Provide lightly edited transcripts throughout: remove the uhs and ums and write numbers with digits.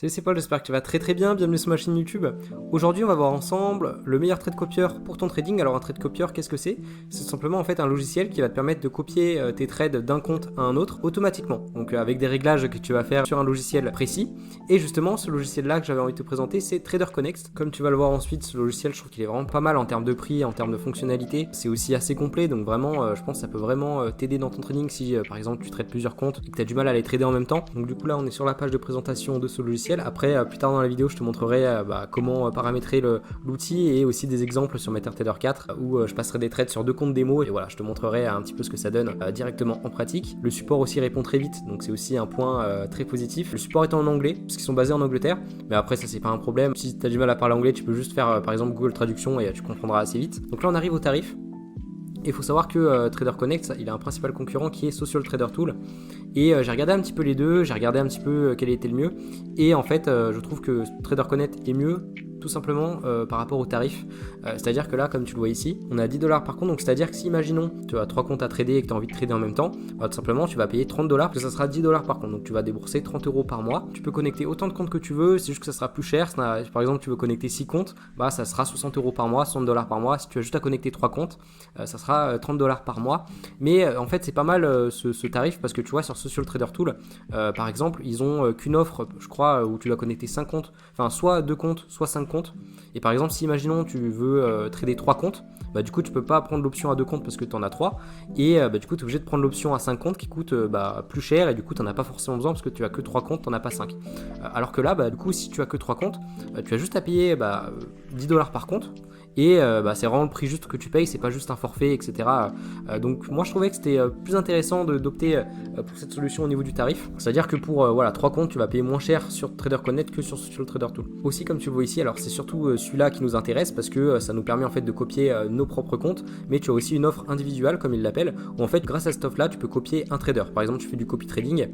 Salut, c'est Paul, j'espère que tu vas très bien, bienvenue sur ma chaîne YouTube. Aujourd'hui on va voir ensemble le meilleur trade copieur pour ton trading. Alors un trade copieur, qu'est-ce que c'est? C'est simplement en fait un logiciel qui va te permettre de copier tes trades d'un compte à un autre automatiquement. Donc avec des réglages que tu vas faire sur un logiciel précis. Et justement ce logiciel là que j'avais envie de te présenter, c'est Trader Connect. Comme tu vas le voir ensuite, ce logiciel je trouve qu'il est vraiment pas mal en termes de prix, en termes de fonctionnalité. C'est aussi assez complet, donc vraiment je pense que ça peut vraiment t'aider dans ton trading si par exemple tu trades plusieurs comptes et que tu as du mal à les trader en même temps. Donc du coup là on est sur la page de présentation de ce logiciel. Après, plus tard dans la vidéo, je te montrerai comment paramétrer l'outil et aussi des exemples sur MetaTrader 4 où je passerai des trades sur deux comptes démo et voilà, je te montrerai un petit peu ce que ça donne directement en pratique. Le support aussi répond très vite, donc c'est aussi un point très positif. Le support est en anglais, parce qu'ils sont basés en Angleterre, mais après ça c'est pas un problème. Si tu as du mal à parler anglais, tu peux juste faire par exemple Google Traduction et tu comprendras assez vite. Donc là on arrive au tarif. Il faut savoir que Trader Connect, il a un principal concurrent qui est Social Trader Tool. Et j'ai regardé un petit peu les deux, j'ai regardé un petit peu quel était le mieux. Et en fait, je trouve que Trader Connect est mieux tout simplement par rapport au tarif. C'est-à-dire que là, comme tu le vois ici, on a 10$ par compte. Donc c'est-à-dire que si, imaginons, tu as 3 comptes à trader et que tu as envie de trader en même temps, tout simplement, tu vas payer 30$, parce que ça sera 10$ par compte. Donc tu vas débourser 30€ par mois. Tu peux connecter autant de comptes que tu veux, c'est juste que ça sera plus cher. Par exemple, tu veux connecter 6 comptes, ça sera 60€ par mois, 60$ par mois. Si tu as juste à connecter 3 comptes, ça sera 30$ par mois. Mais en fait, c'est pas mal ce tarif parce que tu vois, sur Social Trader Tool, par exemple, ils ont qu'une offre, je crois, où tu dois connecter 5 comptes, enfin, soit 2 comptes, soit 5 comptes. Et par exemple, si imaginons tu veux trader 3 comptes, du coup tu peux pas prendre l'option à 2 comptes parce que tu en as 3. Et du coup tu es obligé de prendre l'option à 5 comptes qui coûte plus cher. Et du coup tu n'en as pas forcément besoin parce que tu as que 3 comptes, tu n'en as pas 5. Alors que là, du coup, si tu as que 3 comptes, tu as juste à payer 10$ par compte. Et c'est vraiment le prix juste que tu payes, c'est pas juste un forfait, etc. Donc moi je trouvais que c'était plus intéressant d'opter pour cette solution au niveau du tarif. C'est-à-dire que pour 3 comptes, tu vas payer moins cher sur Trader Connect que sur le Trader Tool. Aussi, comme tu le vois ici, alors c'est surtout celui-là qui nous intéresse parce que ça nous permet en fait de copier nos propres comptes, mais tu as aussi une offre individuelle comme ils l'appellent, où en fait grâce à cette offre-là, tu peux copier un trader. Par exemple, tu fais du copy trading,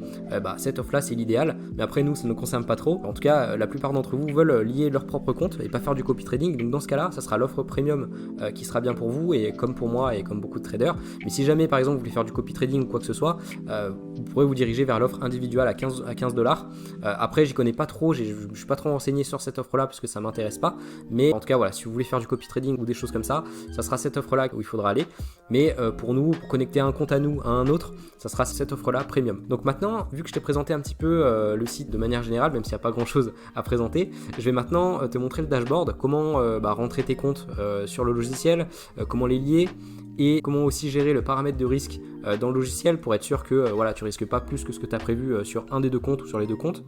cette offre-là c'est l'idéal, mais après nous ça ne nous concerne pas trop. En tout cas, la plupart d'entre vous veulent lier leur propre compte et pas faire du copy trading, donc dans ce cas-là, ça sera l'offre premium qui sera bien pour vous et comme pour moi et comme beaucoup de traders. Mais si jamais par exemple vous voulez faire du copy trading ou quoi que ce soit, vous pourrez vous diriger vers l'offre individuelle à 15$. Après j'y connais pas trop, je suis pas trop renseigné sur cette offre là parce que ça m'intéresse pas, mais en tout cas voilà, si vous voulez faire du copy trading ou des choses comme ça sera cette offre là où il faudra aller. Mais pour nous, pour connecter un compte à nous à un autre, ça sera cette offre là premium. Donc maintenant, vu que je t'ai présenté un petit peu le site de manière générale, même s'il n'y a pas grand chose à présenter, je vais maintenant te montrer le dashboard, comment rentrer tes comptes sur le logiciel, comment les lier et comment aussi gérer le paramètre de risque dans le logiciel pour être sûr que tu risques pas plus que ce que tu as prévu sur un des deux comptes ou sur les deux comptes.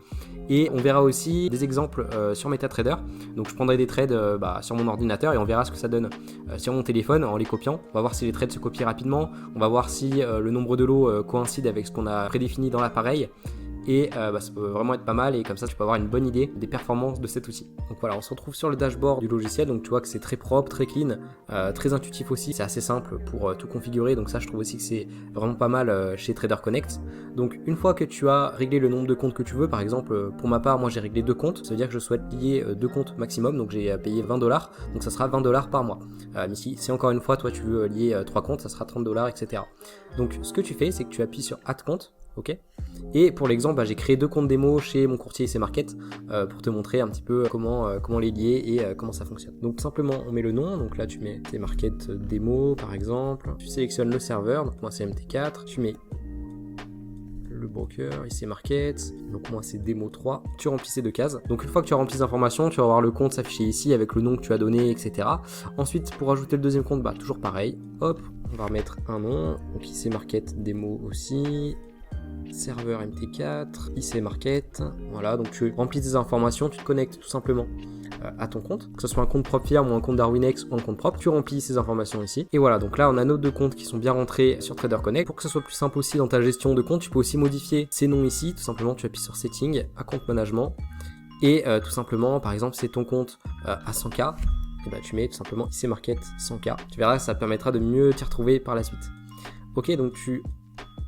Et on verra aussi des exemples sur MetaTrader. Donc je prendrai des trades sur mon ordinateur et on verra ce que ça donne sur mon téléphone en les copiant. On va voir si les trades se copient rapidement, on va voir si le nombre de lots coïncide avec ce qu'on a prédéfini dans l'appareil. Et ça peut vraiment être pas mal et comme ça tu peux avoir une bonne idée des performances de cet outil. Donc voilà, on se retrouve sur le dashboard du logiciel, donc tu vois que c'est très propre, très clean, très intuitif aussi, c'est assez simple pour tout configurer, donc ça je trouve aussi que c'est vraiment pas mal chez Trader Connect. Donc une fois que tu as réglé le nombre de comptes que tu veux, par exemple pour ma part moi j'ai réglé 2 comptes, ça veut dire que je souhaite lier 2 comptes maximum, donc j'ai payé 20$, donc ça sera 20$ par mois. Mais si encore une fois toi tu veux lier 3 comptes, ça sera 30$, etc. Donc ce que tu fais c'est que tu appuies sur Add compte. Ok. Et pour l'exemple, j'ai créé 2 comptes démo chez mon courtier IC Market pour te montrer un petit peu comment les lier et comment ça fonctionne. Donc tout simplement, on met le nom. Donc là, tu mets IC Market démo par exemple. Tu sélectionnes le serveur, donc moi c'est MT4. Tu mets le broker, IC Market, donc moi c'est démo 3, tu remplis ces 2 cases. Donc une fois que tu as rempli les informations, tu vas voir le compte s'afficher ici avec le nom que tu as donné, etc. Ensuite, pour ajouter le deuxième compte, toujours pareil, hop, on va remettre un nom, donc IC Market démo aussi, serveur MT4, IC Market, voilà, donc tu remplis tes informations, tu te connectes tout simplement à ton compte, que ce soit un compte propre firme ou un compte Darwinex ou un compte propre, tu remplis ces informations ici, et voilà, donc là on a nos 2 comptes qui sont bien rentrés sur Trader Connect. Pour que ce soit plus simple aussi dans ta gestion de compte, tu peux aussi modifier ces noms ici, tout simplement tu appuies sur Setting, à compte management, et tout simplement, par exemple, c'est ton compte à 100K, et tu mets tout simplement IC Market 100K, tu verras, ça permettra de mieux t'y retrouver par la suite. Ok, donc tu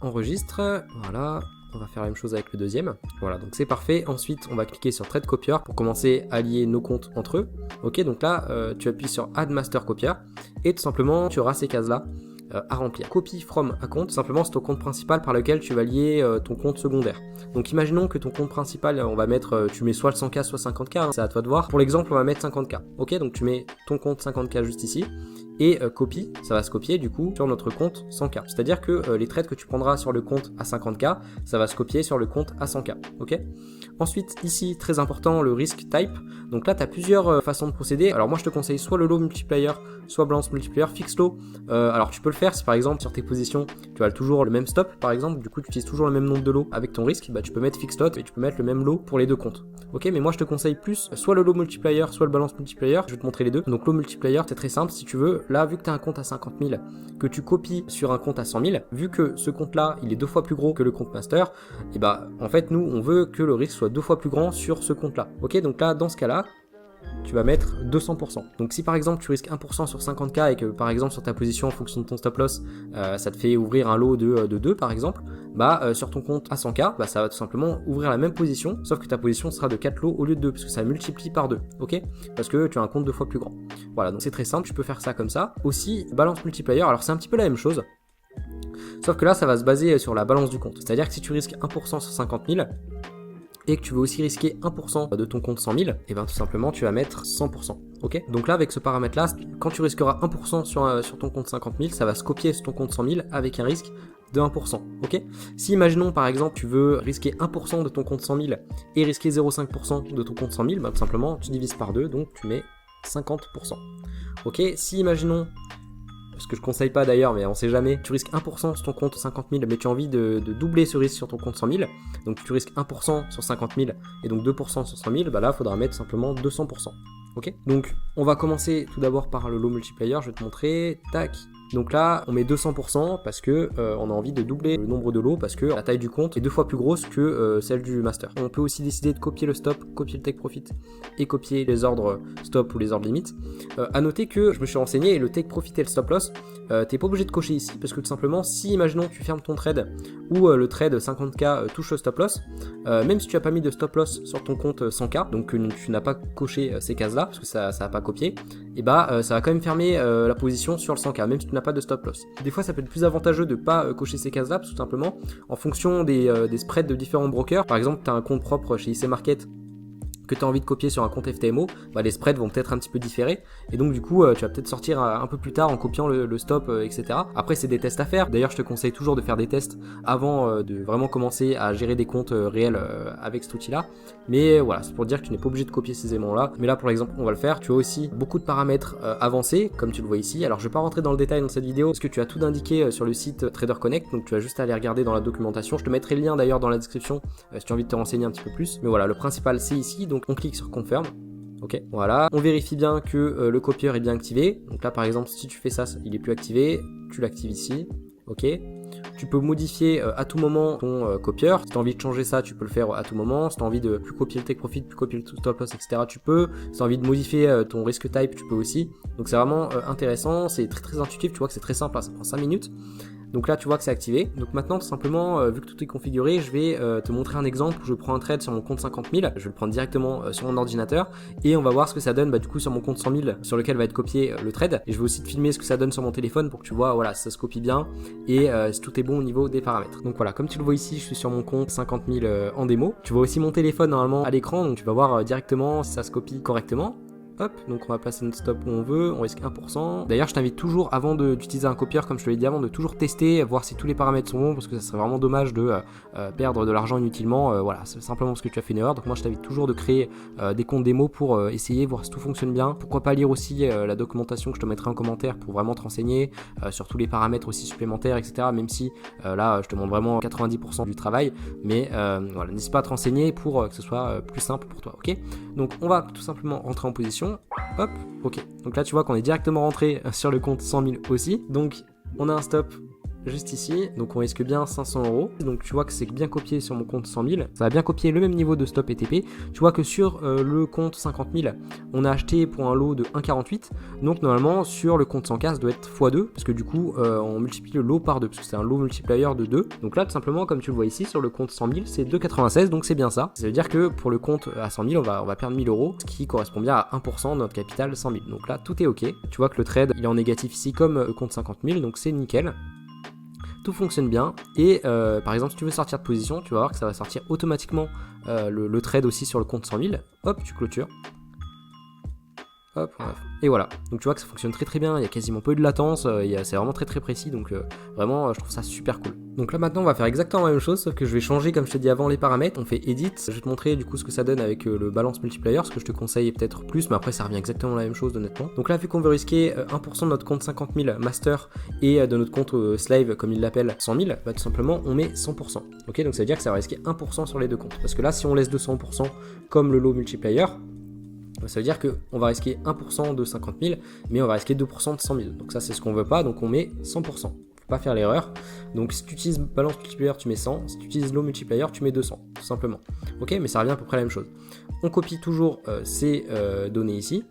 enregistre, voilà, on va faire la même chose avec le deuxième, voilà, donc c'est parfait. Ensuite on va cliquer sur Trade Copier pour commencer à lier nos comptes entre eux. Ok, donc là tu appuies sur Add Master Copier et tout simplement tu auras ces cases là à remplir. Copy from account, simplement c'est ton compte principal par lequel tu vas lier ton compte secondaire. Donc imaginons que ton compte principal, on va mettre, tu mets soit le 100K soit 50K, hein, c'est à toi de voir. Pour l'exemple, on va mettre 50K. Ok, donc tu mets ton compte 50K juste ici. Et copie, ça va se copier du coup sur notre compte 100K. C'est-à-dire que les trades que tu prendras sur le compte à 50K, ça va se copier sur le compte à 100K. Ok. Ensuite, ici, très important, le risk type. Donc là, tu as plusieurs façons de procéder. Alors moi, je te conseille soit le low multiplier, soit balance multiplier, fixe low. Alors tu peux le faire si par exemple sur tes positions, tu as toujours le même stop par exemple, du coup tu utilises toujours le même nombre de lots avec ton risque, bah tu peux mettre fixe lot et tu peux mettre le même lot pour les deux comptes. Ok, mais moi je te conseille plus soit le low multiplier, soit le balance multiplier. Je vais te montrer les deux. Donc low multiplier, c'est très simple. Si tu veux, là, vu que tu as un compte à 50 000, que tu copies sur un compte à 100 000, vu que ce compte-là, il est 2 fois plus gros que le compte master, et bah en fait nous, on veut que le risque soit 2 fois plus grand sur ce compte-là. Ok, donc là, dans ce cas-là, tu vas mettre 200%. Donc si par exemple tu risques 1% sur 50K et que par exemple sur ta position en fonction de ton stop loss, ça te fait ouvrir un lot de 2 par exemple, bah sur ton compte à 100K, bah ça va tout simplement ouvrir la même position, sauf que ta position sera de 4 lots au lieu de 2, parce que ça multiplie par 2, ok? Parce que tu as un compte 2 fois plus grand. Voilà, donc c'est très simple, tu peux faire ça comme ça. Aussi, balance multiplier, alors c'est un petit peu la même chose, sauf que là ça va se baser sur la balance du compte. C'est-à-dire que si tu risques 1% sur 50 000, et que tu veux aussi risquer 1% de ton compte 100 000, et bien tout simplement tu vas mettre 100%. Ok, donc là avec ce paramètre là, quand tu risqueras 1% sur ton compte 50 000, ça va se copier sur ton compte 100 000 avec un risque de 1%. Ok, si imaginons par exemple tu veux risquer 1% de ton compte 100 000 et risquer 0,5% de ton compte 100 000, bah tout simplement tu divises par 2, donc tu mets 50%. Ok, si imaginons, ce que je conseille pas d'ailleurs, mais on sait jamais, tu risques 1% sur ton compte 50 000, mais tu as envie de doubler ce risque sur ton compte 100 000, donc tu risques 1% sur 50 000 et donc 2% sur 100 000, bah là il faudra mettre simplement 200%. Ok, donc on va commencer tout d'abord par le low multiplier, je vais te montrer, tac. Donc là, on met 200% parce que on a envie de doubler le nombre de lots parce que la taille du compte est 2 fois plus grosse que celle du master. On peut aussi décider de copier le stop, copier le take profit et copier les ordres stop ou les ordres limite. À noter que je me suis renseigné et le take profit et le stop loss, t'es pas obligé de cocher ici parce que tout simplement, si imaginons tu fermes ton trade ou le trade 50K touche le stop loss, même si tu as pas mis de stop loss sur ton compte 100K, donc tu n'as pas coché ces cases là parce que ça n'a pas copié, et bah ça va quand même fermer la position sur le 100K même si tu n'as pas de stop loss. Des fois ça peut être plus avantageux de pas cocher ces cases là tout simplement en fonction des spreads de différents brokers. Par exemple tu as un compte propre chez IC Market que tu as envie de copier sur un compte FTMO, bah les spreads vont peut-être un petit peu différer et donc du coup tu vas peut-être sortir un peu plus tard en copiant le stop, etc. Après c'est des tests à faire, d'ailleurs je te conseille toujours de faire des tests avant de vraiment commencer à gérer des comptes réels avec cet outil là, mais voilà, c'est pour dire que tu n'es pas obligé de copier ces éléments là, mais là pour l'exemple on va le faire. Tu as aussi beaucoup de paramètres avancés comme tu le vois ici. Alors je vais pas rentrer dans le détail dans cette vidéo parce que tu as tout indiqué sur le site Trader Connect, donc tu as juste à aller regarder dans la documentation. Je te mettrai le lien d'ailleurs dans la description si tu as envie de te renseigner un petit peu plus, mais voilà, le principal c'est ici. Donc on clique sur Confirm. Ok, voilà. On vérifie bien que le copieur est bien activé. Donc là, par exemple, si tu fais ça, il est plus activé. Tu l'actives ici. Ok. Tu peux modifier à tout moment ton copieur. Si tu as envie de changer ça, tu peux le faire à tout moment. Si tu as envie de plus copier le take profit, plus copier le stop loss, etc., tu peux. Si tu as envie de modifier ton risk type, tu peux aussi. Donc c'est vraiment intéressant. C'est très très intuitif. Tu vois que c'est très simple. Hein, ça prend 5 minutes. Donc là tu vois que c'est activé. Donc maintenant tout simplement vu que tout est configuré, je vais te montrer un exemple où je prends un trade sur mon compte 50 000, je vais le prendre directement sur mon ordinateur et on va voir ce que ça donne du coup sur mon compte 100 000 sur lequel va être copié le trade, et je vais aussi te filmer ce que ça donne sur mon téléphone pour que tu vois voilà si ça se copie bien et si tout est bon au niveau des paramètres. Donc voilà, comme tu le vois ici, je suis sur mon compte 50 000 en démo. Tu vois aussi mon téléphone normalement à l'écran, donc tu vas voir directement si ça se copie correctement. Hop, donc on va placer notre stop où on veut, on risque 1%. D'ailleurs, je t'invite toujours, avant d'utiliser un copieur, comme je te l'ai dit avant, de toujours tester, voir si tous les paramètres sont bons, parce que ça serait vraiment dommage de perdre de l'argent inutilement. Voilà, c'est simplement parce que tu as fait une erreur. Donc moi, je t'invite toujours de créer des comptes démo pour essayer, voir si tout fonctionne bien. Pourquoi pas lire aussi la documentation que je te mettrai en commentaire pour vraiment te renseigner sur tous les paramètres aussi supplémentaires, etc. Même si là, je te montre vraiment 90% du travail. Mais voilà, n'hésite pas à te renseigner pour que ce soit plus simple pour toi, ok? Donc on va tout simplement rentrer en position. Hop, ok. Donc là tu vois qu'on est directement rentré sur le compte 100 000 aussi. Donc on a un stop juste ici, donc on risque bien 500 euros. Donc tu vois que c'est bien copié sur mon compte 100 000, ça va bien copier le même niveau de stop et TP. Tu vois que sur le compte 50 000, on a acheté pour un lot de 1,48, donc normalement sur le compte 100K ça doit être x2, parce que du coup on multiplie le lot par 2, parce que c'est un lot multiplier de 2. Donc là tout simplement comme tu le vois ici sur le compte 100 000 c'est 2,96, donc c'est bien ça. Ça veut dire que pour le compte à 100 000 on va perdre 1000 euros, ce qui correspond bien à 1% de notre capital 100 000. Donc là tout est ok, tu vois que le trade il est en négatif ici comme le compte 50 000, donc c'est nickel. Tout fonctionne bien et par exemple si tu veux sortir de position, tu vas voir que ça va sortir automatiquement le trade aussi sur le compte 100 000. Hop, tu clôtures. Hop, bref. Et voilà, donc tu vois que ça fonctionne très très bien, il y a quasiment pas eu de latence, c'est vraiment très très précis, donc vraiment je trouve ça super cool. Donc là maintenant on va faire exactement la même chose, sauf que je vais changer comme je te dis avant les paramètres, on fait edit, je vais te montrer du coup ce que ça donne avec le balance multiplier, ce que je te conseille peut-être plus, mais après ça revient exactement la même chose honnêtement. Donc là vu qu'on veut risquer 1% de notre compte 50 000 master et de notre compte slave comme il l'appelle 100 000, bah tout simplement on met 100%. Ok, donc ça veut dire que ça va risquer 1% sur les deux comptes, parce que là si on laisse 200% comme le lot multiplier, ça veut dire qu'on va risquer 1% de 50 000, mais on va risquer 2% de 100 000. Donc ça, c'est ce qu'on veut pas, donc on met 100%. Faut pas faire l'erreur. Donc si tu utilises balance multiplier, tu mets 100. Si tu utilises lot multiplier, tu mets 200, tout simplement. Ok, mais ça revient à peu près la même chose. On copie toujours ces données ici.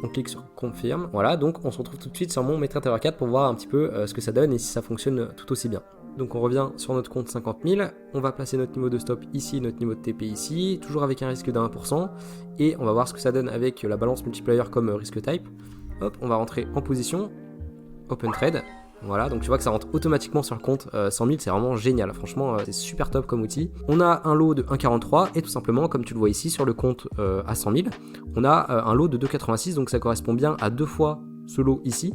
On clique sur confirme. Voilà, donc on se retrouve tout de suite sur mon MetaTrader 4 pour voir un petit peu ce que ça donne et si ça fonctionne tout aussi bien. Donc on revient sur notre compte 50 000, on va placer notre niveau de stop ici, notre niveau de TP ici, toujours avec un risque de 1%, et on va voir ce que ça donne avec la balance multiplier comme risque type. Hop, on va rentrer en position, open trade, voilà, donc tu vois que ça rentre automatiquement sur le compte 100 000, c'est vraiment génial, franchement c'est super top comme outil. On a un lot de 1,43 et tout simplement, comme tu le vois ici sur le compte à 100 000, on a un lot de 2,86, donc ça correspond bien à 2 fois ce lot ici,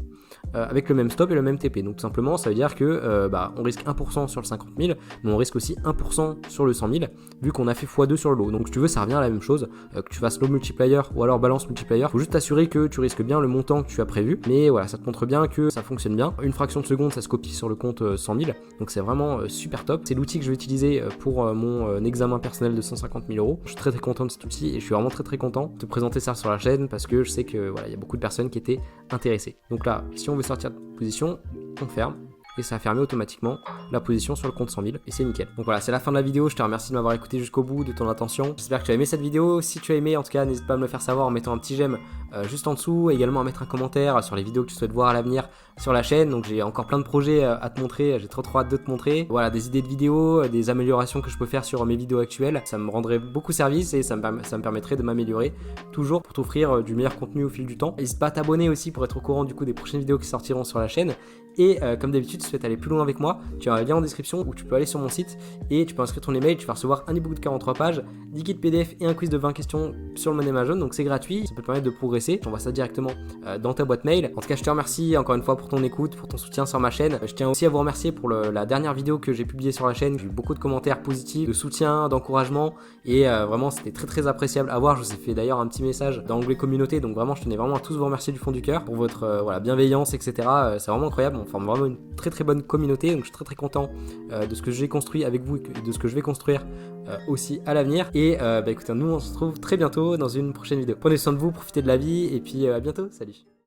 avec le même stop et le même TP. Donc tout simplement ça veut dire que on risque 1% sur le 50 000, mais on risque aussi 1% sur le 100 000 vu qu'on a fait x2 sur le lot. Donc si tu veux ça revient à la même chose, que tu fasses lot multiplier ou alors balance multiplier, faut juste t'assurer que tu risques bien le montant que tu as prévu, mais voilà ça te montre bien que ça fonctionne bien. Une fraction de seconde ça se copie sur le compte 100 000, donc c'est vraiment super top. C'est l'outil que je vais utiliser pour mon examen personnel de 150 000 euros. Je suis très très content de cet outil et je suis vraiment très très content de te présenter ça sur la chaîne parce que je sais que voilà il y a beaucoup de personnes qui étaient intéressées. Donc là si on veut sortir de position, on ferme et ça a fermé automatiquement la position sur le compte 100 000 et c'est nickel. Donc voilà, c'est la fin de la vidéo, je te remercie de m'avoir écouté jusqu'au bout, de ton attention. J'espère que tu as aimé cette vidéo. Si tu as aimé, en tout cas n'hésite pas à me le faire savoir en mettant un petit j'aime juste en dessous, également à mettre un commentaire sur les vidéos que tu souhaites voir à l'avenir sur la chaîne. Donc j'ai encore plein de projets à te montrer, j'ai trop hâte de te montrer. Voilà, des idées de vidéos, des améliorations que je peux faire sur mes vidéos actuelles, ça me rendrait beaucoup service et ça me permettrait de m'améliorer toujours pour t'offrir du meilleur contenu au fil du temps. N'hésite pas à t'abonner aussi pour être au courant du coup des prochaines vidéos qui sortiront sur la chaîne. Et comme d'habitude, si tu souhaites aller plus loin avec moi, tu as un lien en description où tu peux aller sur mon site et tu peux inscrire ton email, tu vas recevoir un ebook de 43 pages, 10 guides PDF et un quiz de 20 questions sur le Money Magazine, donc c'est gratuit, ça peut te permettre de progresser, j'envoie ça directement dans ta boîte mail. En tout cas, je te remercie encore une fois pour ton écoute, pour ton soutien sur ma chaîne. Je tiens aussi à vous remercier pour la dernière vidéo que j'ai publiée sur la chaîne, j'ai eu beaucoup de commentaires positifs, de soutien, d'encouragement et vraiment c'était très très appréciable à voir. Je vous ai fait d'ailleurs un petit message dans l'onglet communauté, donc vraiment je tenais vraiment à tous vous remercier du fond du cœur pour votre voilà, bienveillance, etc. C'est vraiment incroyable, on forme vraiment une très très bonne communauté, donc je suis très très content de ce que j'ai construit avec vous et de ce que je vais construire aussi à l'avenir. Et écoutez, nous on se retrouve très bientôt dans une prochaine vidéo. Prenez soin de vous, profitez de la vie et puis à bientôt, salut.